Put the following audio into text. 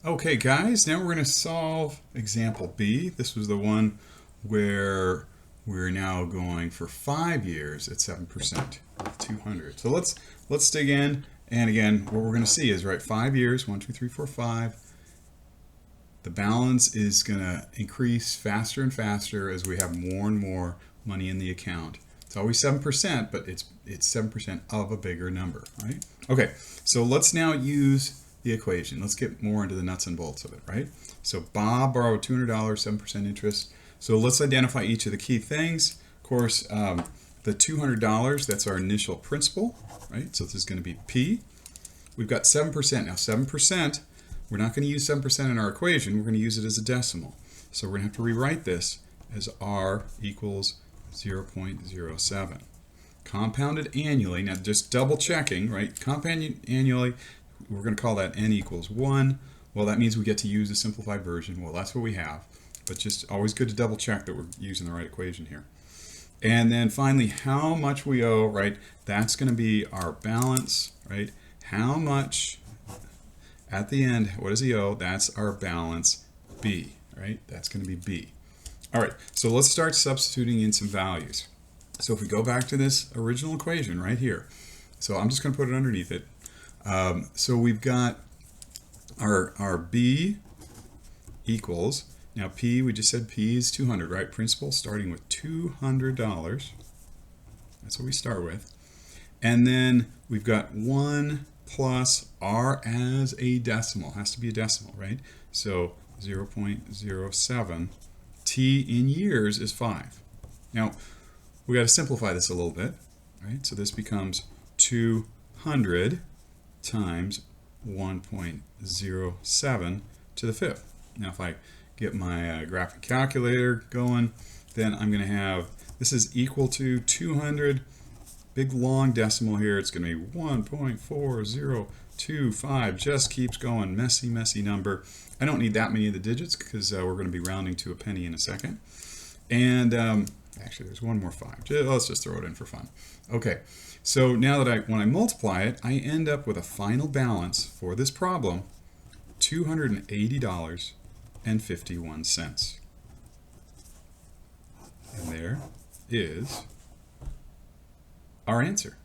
Okay, guys, now we're going to solve example B. This was the one where we're now going for 5 years at 7% with 200. So let's dig in. And again, what we're going to see is, right, 5 years, 1, 2, 3, 4, 5. The balance is going to increase faster and faster as we have more and more money in the account. It's always 7%, but it's 7% of a bigger number, right? Okay, so let's now use the equation. Let's get more into the nuts and bolts of it, right? So Bob borrowed $200, 7% interest. So let's identify each of the key things. Of course, the $200, that's our initial principal, right? So this is going to be P. We've got 7%. Now 7%, we're not going to use 7% in our equation. We're going to use it as a decimal. So we're going to have to rewrite this as R equals 0.07. Compounded annually, now just double checking, right? Compounded annually, we're going to call that n equals 1. Well, that means we get to use a simplified version. Well, that's what we have. But just always good to double check that we're using the right equation here. And then finally, how much we owe, right? That's going to be our balance, right? How much at the end, what does he owe? That's our balance B, right? That's going to be B. All right, so let's start substituting in some values. So if we go back to this original equation right here, so I'm just going to put it underneath it. So we've got our B equals, now P, we just said P is 200, right? Principal starting with $200. That's what we start with. And then we've got 1 plus R as a decimal. Has to be a decimal, right? So 0.07. T in years is 5. Now, we got to simplify this a little bit, right? So this becomes 200 times 1.07 to the 5th. Now if I get my graphic calculator going, then I'm going to have, this is equal to 200, big long decimal here, it's going to be 1.4025, just keeps going, messy, messy number. I don't need that many of the digits because we're going to be rounding to a penny in a second. And actually there's one more 5, let's just throw it in for fun. Okay. So now that when I multiply it, I end up with a final balance for this problem, $280.51. And there is our answer.